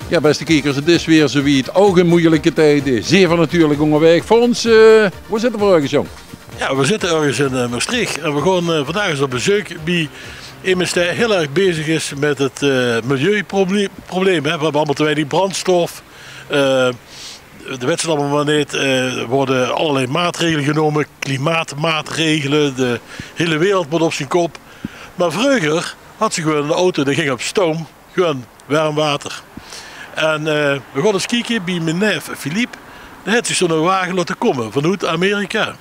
Ja, beste kijkers, het is weer zoiets. Ook in moeilijke tijden. Zeer van natuurlijk onderweg. Voor ons, waar zitten we ergens, jong? Ja, we zitten ergens in Maastricht en we gaan vandaag eens op bezoek bij iemand die heel erg bezig is met het milieuprobleem. We hebben allemaal te weinig brandstof. De wet allemaal maar niet. Er worden allerlei maatregelen genomen, klimaatmaatregelen. De hele wereld moet op zijn kop. Maar vroeger had ze gewoon een auto die ging op stoom, gewoon warm water. En we gaan eens kijken bij mijn neef Philippe. Die heeft zich zo'n wagen laten komen vanuit Amerika.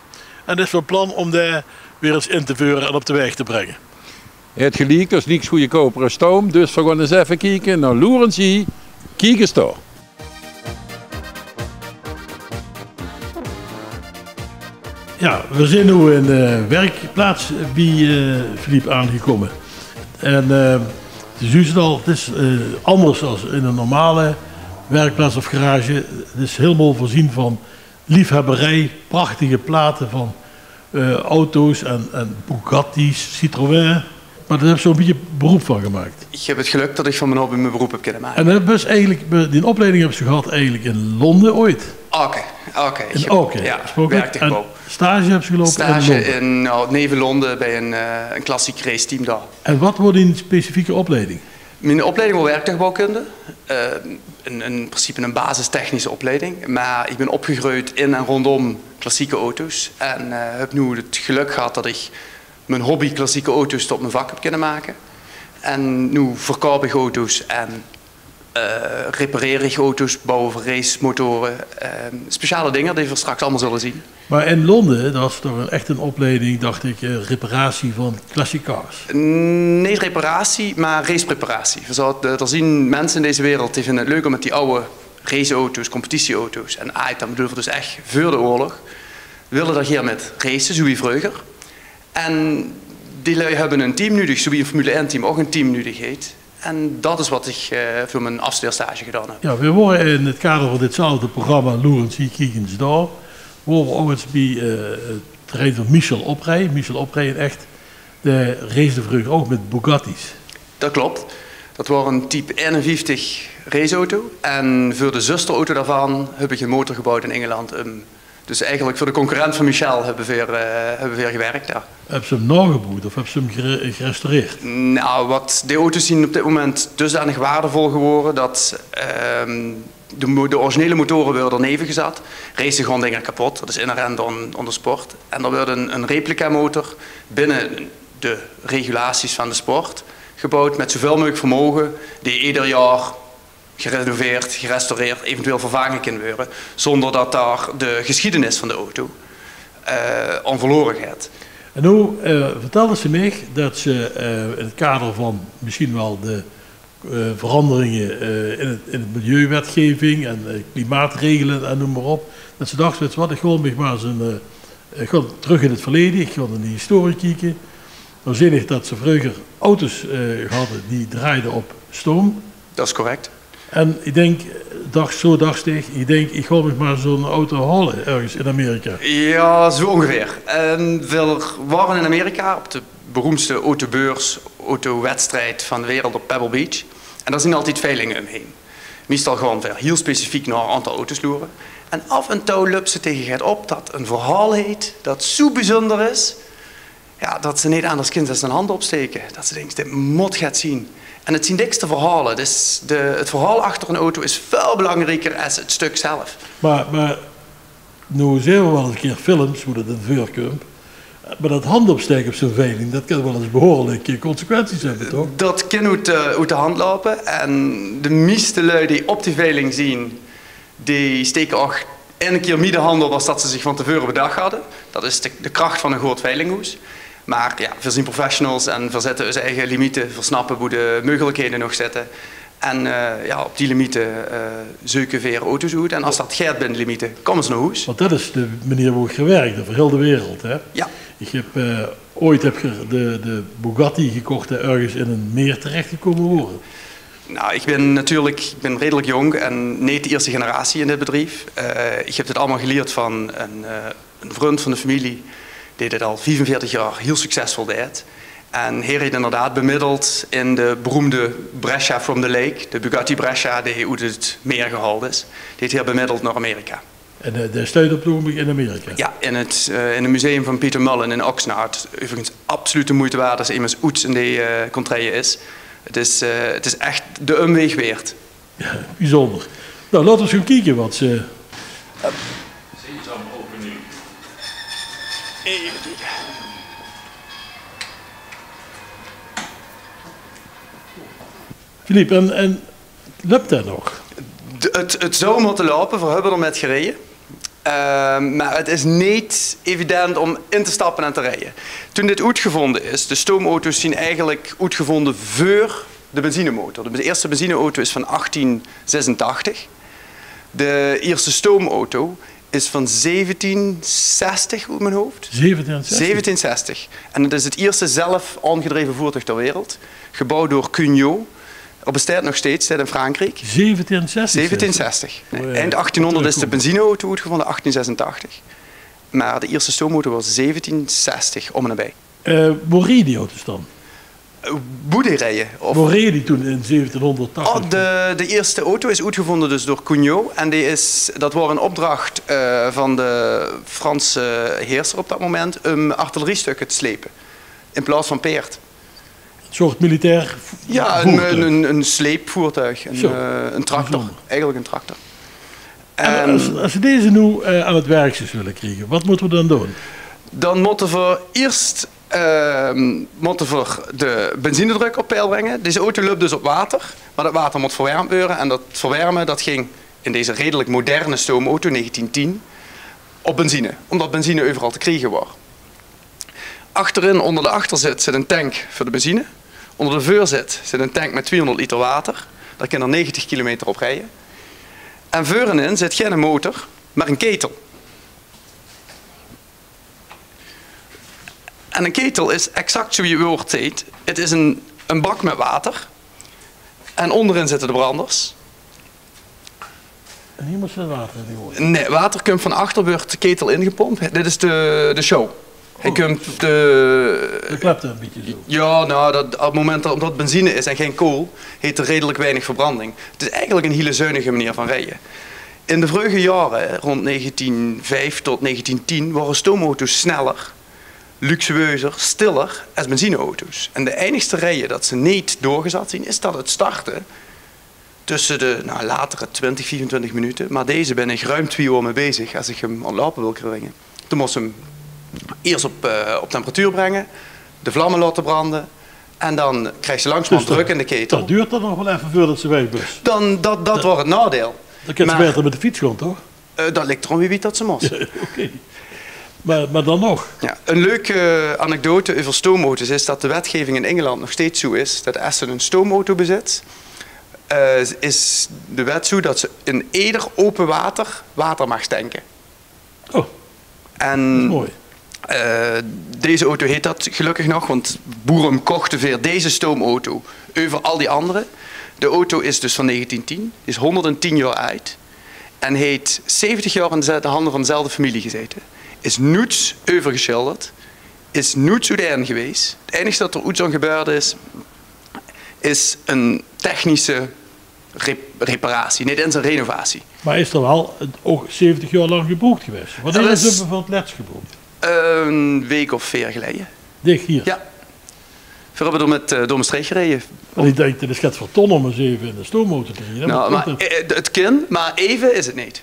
En dat is van plan om daar weer eens in te voeren en op de weg te brengen. Het gelijk, dus niks goedkoper als stoom. Dus we gaan eens even kijken naar Loerensie. Kijk eens daar. Ja, we zijn nu in de werkplaats bij Philippe aangekomen. En het is anders dan in een normale werkplaats of garage. Het is helemaal voorzien van liefhebberij, prachtige platen van auto's en Bugatti's, Citroën. Maar daar heb je zo'n beetje beroep van gemaakt. Ik heb het geluk dat ik van mijn hobby mijn beroep heb kunnen maken. En dus eigenlijk, die opleiding heb je gehad eigenlijk in Londen ooit? Oké. In Oké, ja, werkte en stage heb je gelopen stage in Londen? Neven Londen bij een klassiek raceteam daar. En wat wordt die specifieke opleiding? Mijn opleiding wordt werktuigbouwkunde. In principe een basistechnische opleiding. Maar ik ben opgegroeid in en rondom klassieke auto's. En heb nu het geluk gehad dat ik mijn hobby klassieke auto's tot mijn vak heb kunnen maken. En nu verkoop ik auto's en repareer ik auto's, bouwen van racemotoren. Speciale dingen die we straks allemaal zullen zien. Maar in Londen, dat is toch echt een opleiding, dacht ik, reparatie van classic cars? Nee, reparatie, maar racepreparatie. Er zien mensen in deze wereld die vinden het leuk om met die oude raceauto's, competitieauto's. En dan bedoelen we dus echt voor de oorlog. Willen dat hier met racen, zoals vroeger. En die lui hebben een team nodig, zoals een Formule 1 team ook een team nodig heeft. En dat is wat ik voor mijn afstudeerstage gedaan heb. Ja, we worden in het kader van ditzelfde programma Loerensie Kiekens daar. Worden we ook eens bij het terrein van Michel Oprij. Michel Oprij echt de race vroeger ook met Bugatti's. Dat klopt. Dat was een type 51 raceauto. En voor de zusterauto daarvan heb ik een motor gebouwd in Engeland. Dus eigenlijk voor de concurrent van Michel hebben we weer gewerkt daar. Heb je hem nagebouwd of heb je hem gerestaureerd? Nou, wat de auto's zijn op dit moment dusdanig waardevol geworden dat de originele motoren werden er neven gezet. Racen gewoon dingen kapot, dat is inherent aan de sport. En er werd een replica motor binnen de regulaties van de sport gebouwd met zoveel mogelijk vermogen die ieder jaar gerenoveerd, gerestaureerd, eventueel vervangen kan worden, zonder dat daar de geschiedenis van de auto aan verloren gaat. En nu vertelde ze mij dat ze in het kader van misschien wel de veranderingen in het milieuwetgeving en klimaatregelen en noem maar op, dat ze dacht, weet je wat, ik ga terug in het verleden, ik ga in de historie kijken. Dan zie ik dat ze vroeger auto's hadden die draaiden op stoom. Dat is correct. En ik denk, ik ga me maar zo'n auto halen ergens in Amerika. Ja, zo ongeveer. We waren in Amerika op de beroemdste autobeurs, autowedstrijd van de wereld op Pebble Beach. En daar zien altijd veilingen omheen. Meestal gewoon heel specifiek naar een aantal auto's loeren. En af en toe loopt ze tegen het op dat een verhaal heet dat zo bijzonder is, ja, dat ze niet anders kunnen dan zijn handen opsteken. Dat ze denken, dit moet gaat zien. En het zijn dikste verhalen. Dus het verhaal achter een auto is veel belangrijker dan het stuk zelf. Maar nu zien we wel eens een keer films hoe dat in het vuur komt. Maar dat hand opsteken op zo'n veiling, dat kan wel eens behoorlijke consequenties hebben, toch? Dat kan uit de hand lopen. En de meeste lui die op die veiling zien, die steken ook een keer meer de hand op als dat ze zich van tevoren bedacht hadden. Dat is de kracht van een groot veilinghuis. Maar ja, we zijn professionals en we zetten onze eigen limieten, versnappen hoe de mogelijkheden nog zitten. En op die limieten zoeken we weer auto's uit. En als dat gaat binnen de limieten, komen ze naar huis. Want dat is de manier waarop ik gewerkt heb, voor heel de wereld. Hè? Ja. Ooit heb je de Bugatti gekocht en ergens in een meer terechtgekomen worden. Nou, ik ben redelijk jong en niet de eerste generatie in dit bedrijf. Ik heb dit allemaal geleerd van een vriend van de familie die dit al 45 jaar heel succesvol deed. En hij heeft inderdaad bemiddeld in de beroemde Brescia from the Lake, de Bugatti Brescia, die uit het meer gehaald is. Die heeft hier bemiddeld naar Amerika. En de staat op het ogenblik in Amerika? Ja, in het museum van Peter Mullen in Oxnard. Overigens absoluut de moeite waard als iemand oets in die contraille is. Het is echt de omweg waard. Ja, bijzonder. Nou, laten we eens gaan kijken wat ze... Sesam opening. Even kijken. Filip, en lukt dat nog? Het zou moeten lopen, we hebben er met gereden. Maar het is niet evident om in te stappen en te rijden. Toen dit uitgevonden is, de stoomauto's zijn eigenlijk uitgevonden voor de benzinemotor. De eerste benzineauto is van 1886. De eerste stoomauto is van 1760 uit mijn hoofd. 1760? 1760. En het is het eerste zelf aangedreven voertuig ter wereld. Gebouwd door Cugnot. Er bestaat nog steeds, staat in Frankrijk. 1760? 1760. Nee, eind 1800 is de benzineauto uitgevonden, 1886. Maar de eerste stoomauto was 1760, om en nabij. Waar reed die auto's dan? Boerderijen. Waar reed die toen in 1780? De eerste auto is uitgevonden dus door Cugnot. En dat was een opdracht van de Franse heerser op dat moment om artilleriestukken te slepen. In plaats van paard. Een soort militair Ja, een sleepvoertuig. Een tractor. Bijzonder. Eigenlijk een tractor. Als we deze nu aan het werk willen krijgen, wat moeten we dan doen? Dan moeten we eerst de benzinedruk op peil brengen. Deze auto loopt dus op water, maar dat water moet verwarmd worden. En dat verwarmen dat ging in deze redelijk moderne stoomauto, 1910, op benzine. Omdat benzine overal te krijgen was. Achterin, onder de achterzit, zit een tank voor de benzine. Onder de voorzit zit een tank met 200 liter water. Daar kan er 90 kilometer op rijden. En voorin zit geen motor, maar een ketel. En een ketel is exact zoals je woord zegt. Het is een bak met water. En onderin zitten de branders. En hier moet ze water in die hoor. Nee, water komt van achter, wordt de ketel ingepompt. Dit is de show. Hij komt De klapt een beetje zo. Ja, nou, op het moment dat het benzine is en geen kool, heeft er redelijk weinig verbranding. Het is eigenlijk een hele zuinige manier van rijden. In de vroege jaren, rond 1905 tot 1910, waren stoomauto's sneller, luxueuzer, stiller als benzineauto's. En de enigste rijden dat ze niet doorgezet zien, is dat het starten tussen de latere 20, 24 minuten. Maar deze ben ik ruim 2 uur mee bezig als ik hem aan het lopen wil krijgen. Toen moest hem eerst op temperatuur brengen, de vlammen laten branden en dan krijg je langzaam druk in de ketel. Dat duurt dan nog wel even voordat ze weg is. Dat wordt het nadeel. Dan kan ze beter met de fiets gaan, toch? Dat ligt erom wie weet dat ze moest. Oké. Maar dan nog? Ja, een leuke anekdote over stoomauto's is dat de wetgeving in Engeland nog steeds zo is dat als ze een stoomauto bezit, is de wet zo dat ze in ieder open water mag tanken. Oh, en dat is mooi. Deze auto heet dat gelukkig nog, want boeren kochten weer deze stoomauto over al die andere. De auto is dus van 1910, is 110 jaar oud en heeft 70 jaar in de handen van dezelfde familie gezeten. Is nooit overgeschilderd, is nooit modern geweest. Het enige dat er ooit aan gebeurd is een technische reparatie, niet eens een renovatie. Maar is er wel ook 70 jaar lang gebruikt geweest? Wanneer is het voor het laatst gebruikt? Een week of 4 geleden. Dicht hier? Ja. We hebben er met door mijn streek gereden. Want ik denk, het is gaat voor ton om eens even in de stoomauto te rijden. Nou, maar het kan, maar even is het niet.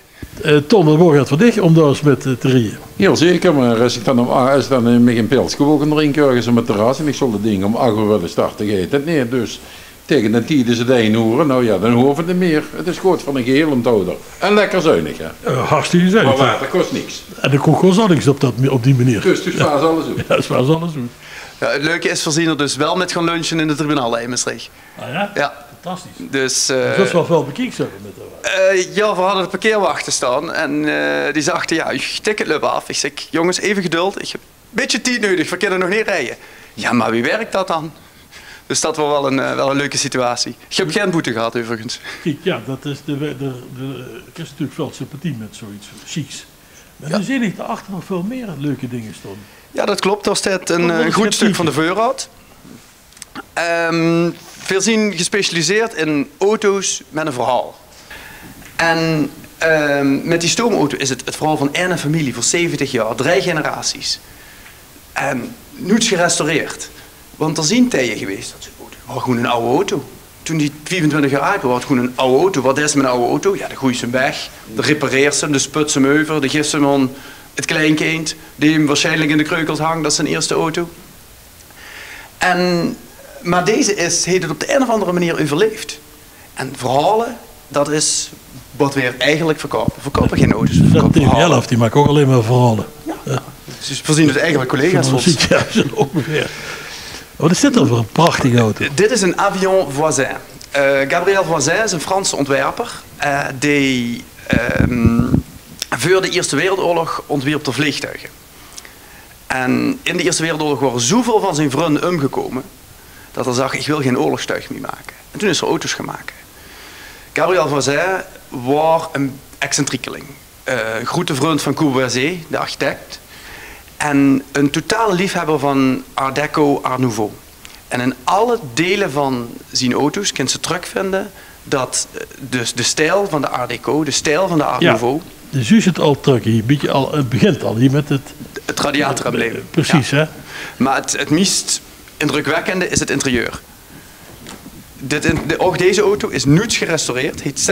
Ton, dat wordt voor dich om daar eens met te rijden. Heel zeker, maar als ik dan met een pils gewoon drinken ergens op het terras en ik zal het ding om 8 uur willen starten, gaat het niet. Dus tegen de tijd is het 1 uur, nou ja, dan hoeven we het niet meer. Het is goed van een geheel om te houden. En lekker zuinig, hè. Hartstikke zuinig. Maar water kost niks. En er komt gewoon niks op die manier. Dus spaar ze alles uit. Ja, spaar ze alles uit. Ja, het leuke is, we er dus wel met gaan lunchen in de tribunaal in Maastricht. Ah ja? Ja. Fantastisch. Dus, dat is wel veel bekeken hebben met dat. ja, we hadden de parkeerwachten staan en die zachten, ja, je ticket loopt af. Ik zeg, jongens, even geduld, ik heb een beetje tijd nodig, we kunnen nog niet rijden. Ja, maar wie werkt dat dan? Dus dat was wel een leuke situatie. Ik heb geen boete gehad, overigens. Kijk, ja, dat is ik heb natuurlijk veel sympathie met zoiets chics. Maar dan zie ik daarachter nog veel meer leuke dingen staan. Ja, dat klopt. Daar staat een goed stuk van de voorraad. Veel gespecialiseerd in auto's met een verhaal. En met die stoomauto is het verhaal van één familie voor 70 jaar, 3 generaties. En nu gerestaureerd. Want er zijn tijden geweest dat ze gewoon een oude auto. Toen die 24 jaar oud was, het gewoon een oude auto. Wat is met een oude auto? Ja, dan groeit ze hem weg, dan repareert ze hem, dan sput ze hem over, dan geeft ze hem aan het kleinkind, die hem waarschijnlijk in de kreukels hangt, dat is zijn eerste auto. Maar deze heeft het op de een of andere manier overleefd. En verhalen, dat is wat we eigenlijk verkopen. We verkopen geen auto's, we verkopen verhalen. TVL die maakt ook alleen maar verhalen. Ja. Dus voorzien het eigenlijk collega's van ons. Ja, zo ongeveer. Wat is dit dan voor een prachtige auto? Dit is een avion Voisin. Gabriel Voisin is een Franse ontwerper. Die voor de Eerste Wereldoorlog ontwierp de vliegtuigen. En in de Eerste Wereldoorlog waren zoveel van zijn vrienden omgekomen dat hij zag, ik wil geen oorlogstuig meer maken. En toen is er auto's gaan maken. Gabriel Voisin was een excentriekeling. Een grote vriend van Courvoisier, de architect. En een totale liefhebber van Art Deco, Art Nouveau. En in alle delen van zijn auto's kunt ze terugvinden dat de stijl van de Art Deco, de stijl van de Art Nouveau. Dus u zit al terug hier, het begint al hier met het radiatorembleem. Precies, ja. Hè? Maar het meest indrukwekkende is het interieur. Ook deze auto is nu gerestaureerd, heeft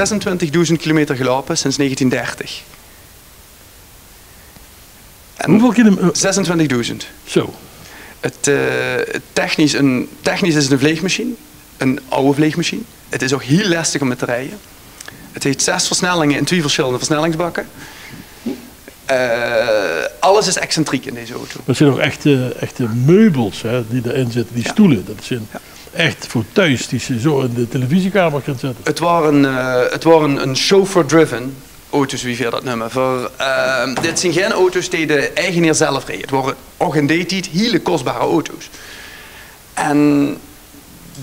26.000 kilometer gelopen sinds 1930. Hoeveel kilometer? 26.000. Zo. Technisch is het een vleegmachine, een oude vleegmachine. Het is ook heel lastig om met te rijden. Het heeft 6 versnellingen in 2 verschillende versnellingsbakken. Alles is excentriek in deze auto. Er zijn ook echte meubels, hè, die erin zitten, die stoelen. Dat zijn echt voor thuis, die je zo in de televisiekamer kunt zetten. Het waren een chauffeur-driven auto's, wie dat noemen. Dit zijn geen auto's die de eigenaar zelf reed. Het waren ook in die tijd hele kostbare auto's. En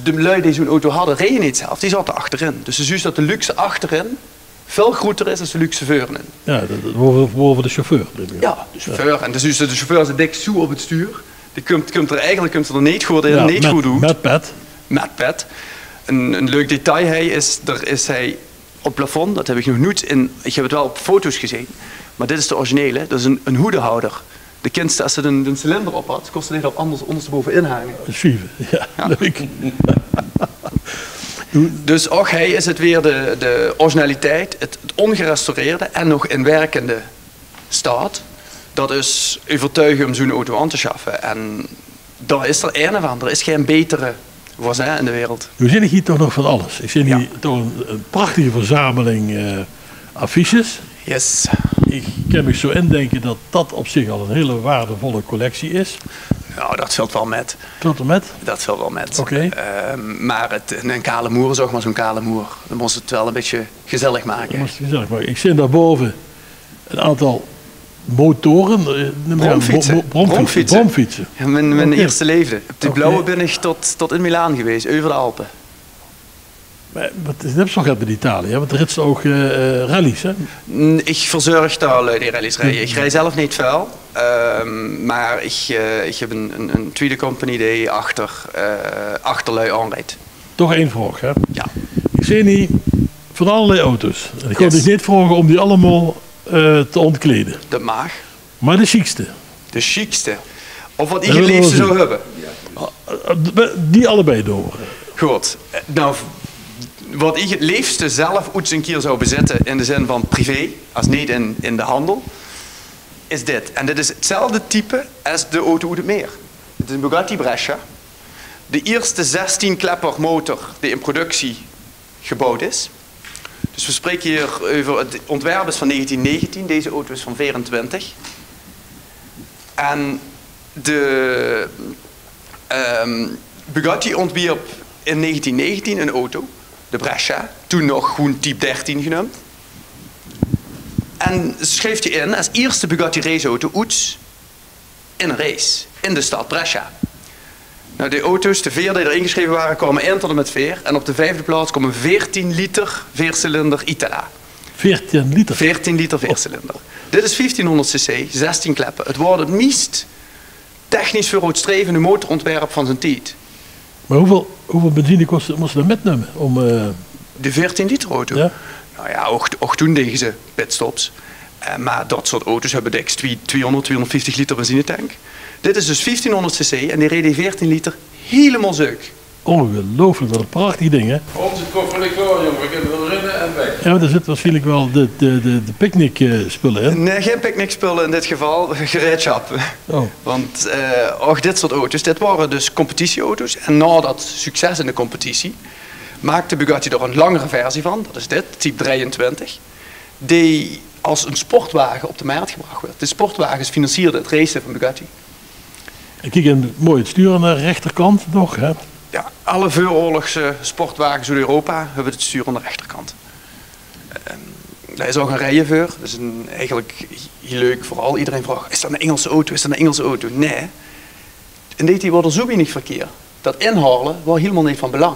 de lui die zo'n auto hadden, reden niet zelf, die zaten achterin. Dus je ziet dat de luxe achterin veel groter is dan de luxe voorin. Ja, boven de chauffeur. Ja, de chauffeur. En dus de chauffeur zit dik zo op het stuur. Die komt er niet goed in, niet goed uit. Met pet. Met pet. Een leuk detail is hij op het plafond, dat heb ik nog nooit in, ik heb het wel op foto's gezien, maar dit is de originele, dat is een hoedenhouder. De kindste, als ze een cilinder op had, kostte hij dat anders ondersteboven hangen. Schieven, ja, leuk. Dus ook hij is het weer de originaliteit, het ongerestaureerde en nog in werkende staat. Dat is overtuigen om zo'n auto aan te schaffen. En daar is er een van, er is geen betere Voisin in de wereld. Nu zie ik hier toch nog van alles. Ik zie hier toch een prachtige verzameling affiches. Yes. Ik kan me zo indenken dat dat op zich al een hele waardevolle collectie is. Nou, dat valt wel met. Tot en met? Dat valt wel met. Oké. Maar een kale moer is ook maar zo'n kale moer. Dan moest het wel een beetje gezellig maken. Ik zie daarboven een aantal motoren. Bromfietsen. Ja, mijn eerste leven. Op die blauwe ben ik tot in Milaan geweest, over de Alpen. Maar het is toch uit Italië, want er ritst ook rallies, hè? Ik verzorg daar die rallies rijden. Ik rij zelf niet veel, maar ik heb een tweede company die achterlui aanrijdt. Toch één vraag, hè? Ja. Ik zie niet van allerlei auto's. En ik ga dus niet vragen om die allemaal te ontkleden. Dat mag. Maar de chicste. De chicste. Of wat ik het liefste zou hebben. Die allebei door. Goed. Nou, wat ik het liefste zelf ooit een keer zou bezitten in de zin van privé, als niet in de handel, is dit. En dit is hetzelfde type als de auto uit het meer. Het is een Bugatti Brescia. De eerste 16-klepper motor die in productie gebouwd is. Dus we spreken hier over het ontwerp is van 1919, deze auto is van 24. En de Bugatti ontwierp in 1919 een auto, de Brescia, toen nog gewoon type 13 genoemd. En schreef hij in als eerste Bugatti raceauto uit in een race, in de stad Brescia. Nou, de auto's, de 4 die er ingeschreven waren, kwamen 1 tot en met 4. En op de 5e plaats kwam een 14 liter veercilinder Itala. 14 liter? 14 liter veercilinder. Dit is 1500 cc, 16 kleppen. Het wordt het meest technisch vooruitstrevende motorontwerp van zijn tijd. Maar hoeveel benzine moest ze dat metnemen? De 14 liter auto? Ja? Nou ja, ook toen deden ze pitstops. Maar dat soort auto's hebben dik 200, 250 liter benzinetank. Dit is dus 1500 cc en die reed die 14 liter helemaal zeuk. Ongelooflijk, wat een prachtig ding, hè? Ons het koffer ligt klaar, jongen. We kunnen erin en weg. Ja, maar daar zit waarschijnlijk wel de picknick spullen in. Nee, geen picknickspullen in dit geval, gereedschap. Oh. Want ook dit soort auto's, dit waren dus competitieauto's. En na dat succes in de competitie maakte Bugatti er een langere versie van. Dat is dit, type 23. Die als een sportwagen op de markt gebracht werd. De sportwagens financierden het racen van Bugatti. En kijk, mooi het stuur aan de rechterkant nog, hè? Ja, alle vooroorlogse sportwagens in Europa hebben het stuur aan de rechterkant. Daar is ook een rijenveur. Dat is eigenlijk heel leuk. Vooral iedereen vraagt, is dat een Engelse auto? Is dat een Engelse auto? Nee. En die wordt er zo weinig verkeer. Dat inhalen was helemaal niet van belang.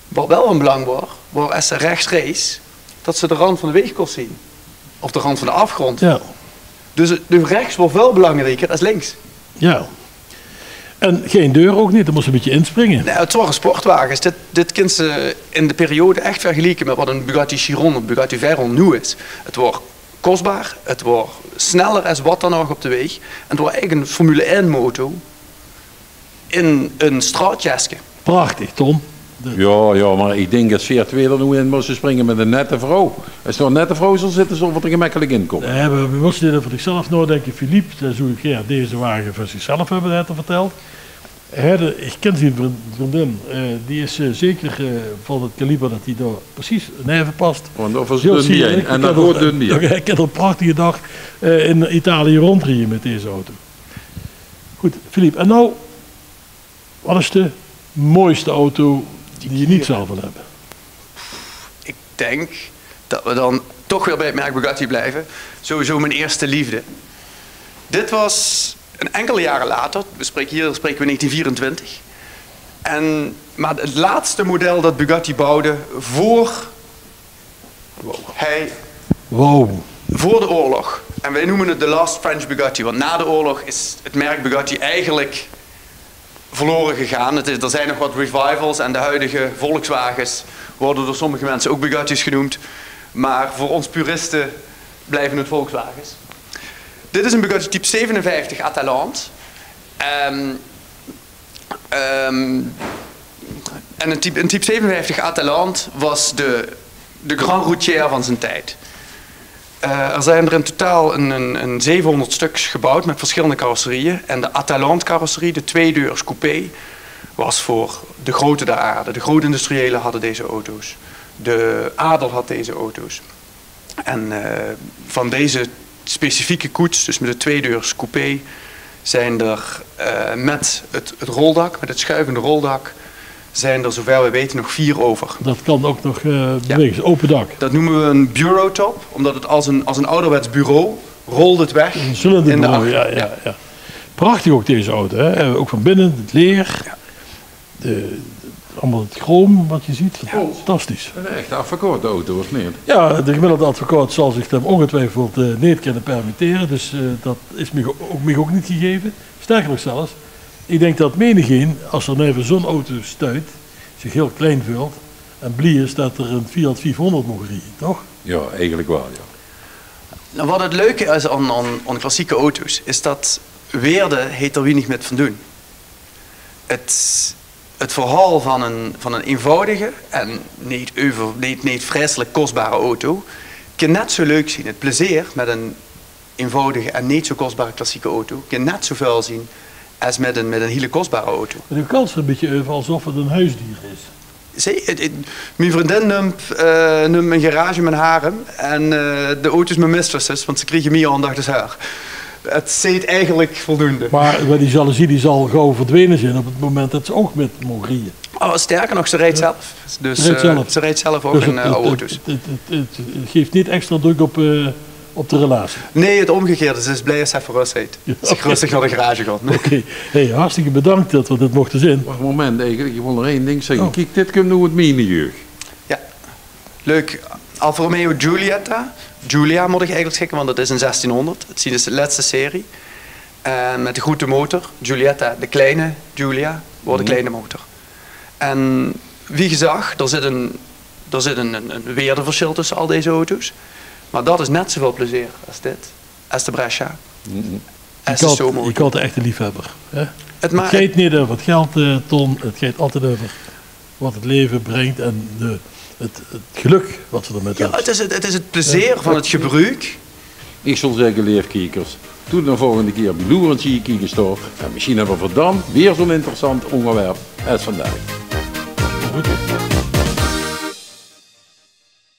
Wat wel van belang was als ze rechts race, dat ze de rand van de weegkoers zien. Of de rand van de afgrond. Ja. Dus de rechts wordt wel belangrijker dan links. Ja. En geen deur ook niet, dan moest je een beetje inspringen. Nee, het waren sportwagens. Dit kunnen ze in de periode echt vergelijken met wat een Bugatti Chiron of Bugatti Veyron nu is. Het wordt kostbaar, het wordt sneller als wat dan ook op de weg. En het wordt eigenlijk een Formule 1 motor in een straatjasje. Prachtig, Tom. Ja, maar ik denk dat VR2 er nu in moesten springen met een nette vrouw. Als er een nette vrouw zal zitten, zal het er gemakkelijk in komen. Nee, we moesten dit voor zichzelf nadenken. Philippe, dat zoek ik, deze wagen voor zichzelf hebben we net al verteld. Ik ken zijn vriendin, die is zeker van het kaliber dat hij daar precies neven past. Want of is dun bier en dan wordt dun bier. Ik heb er een prachtige dag in Italië rondrijden met deze auto. Goed, Philippe, en nou, wat is de mooiste auto die je niet zelf wil hebben? Ik denk dat we dan toch weer bij het merk Bugatti blijven. Sowieso mijn eerste liefde. Dit was een enkele jaren later, hier spreken we 1924. Maar het laatste model dat Bugatti bouwde voor de oorlog. En wij noemen het de Last French Bugatti, want na de oorlog is het merk Bugatti eigenlijk verloren gegaan. Er zijn nog wat revivals en de huidige Volkswagens worden door sommige mensen ook Bugatti's genoemd. Maar voor ons puristen blijven het Volkswagens. Dit is een Bugatti type 57 Atalante. En een type 57 Atalante was de Grand Routier van zijn tijd. Er zijn er in totaal een 700 stuks gebouwd met verschillende carrosserieën. En de Atalante carrosserie, de tweedeurs coupé, was voor de grote der aarde. De grote industriëlen hadden deze auto's. De adel had deze auto's. En van deze specifieke koets, dus met de tweedeurs coupé, zijn er met het roldak, met het schuivende roldak, zijn er zover we weten nog 4 over. Dat kan ook nog bewegen, open dak. Dat noemen we een bureau top, omdat het als een ouderwets bureau rolt het weg. Een cilinderbureau, ja. Prachtig ook deze auto, hè? Ook van binnen, het leer, allemaal het chroom wat je ziet, fantastisch. Een echte advocaat auto, of niet? Ja, de gemiddelde advocaat zal zich dat ongetwijfeld niet kunnen permitteren, dus dat is mij ook niet gegeven. Sterker nog zelfs, ik denk dat menigeen, als er even zo'n auto stuit, zich heel klein vult en blij is dat er een Fiat 500 mogen rijden, toch? Ja, eigenlijk wel, ja. Nou, wat het leuke is aan klassieke auto's, is dat Weerde heeft er weinig met van doen. Het verhaal van een eenvoudige en niet vreselijk kostbare auto kan net zo leuk zien. Het plezier met een eenvoudige en niet zo kostbare klassieke auto kan net zoveel zien als met een hele kostbare auto. De kans er een beetje over alsof het een huisdier is. Mijn vriendin noemt mijn garage mijn harem en de auto's mijn mistresses, want ze kregen meer aandacht als haar. Het zit eigenlijk voldoende. Maar die jaloezie die zal gauw verdwenen zijn op het moment dat ze ook met mogen rijden. Oh, sterker nog, ze rijdt zelf. Dus ze rijdt zelf ook dus in oude auto's. Het geeft niet extra druk op de relatie. Nee, het omgekeerde. Ze is blij als ze even rust heeft. Als ik rustig naar de garage ga. Oké. Hey, hartstikke bedankt dat we dit mochten zien. Wacht een moment eigenlijk, ik wil nog één ding zeggen. Kijk, dit komt nu het mini-jeugd. Ja, leuk. Alfa Romeo Giulia moet ik eigenlijk zeggen, want dat is in 1600. Het is de laatste serie. En met de grote motor, Giulietta, de kleine Giulia, wordt een kleine motor. En wie gezag, er zit een weerdeverschil tussen al deze auto's. Maar dat is net zoveel plezier als dit, als de Brescia. Je kent de echte liefhebber. Hè? Het gaat niet over het geld, Ton. Het gaat altijd over wat het leven brengt en het geluk wat ze ermee hebben. Het is het plezier van het gebruik. Ik zal zeggen, leefkijkers, toen de volgende keer bij Loeren zie je kijken staan. En misschien hebben we dan weer zo'n interessant onderwerp als vandaag.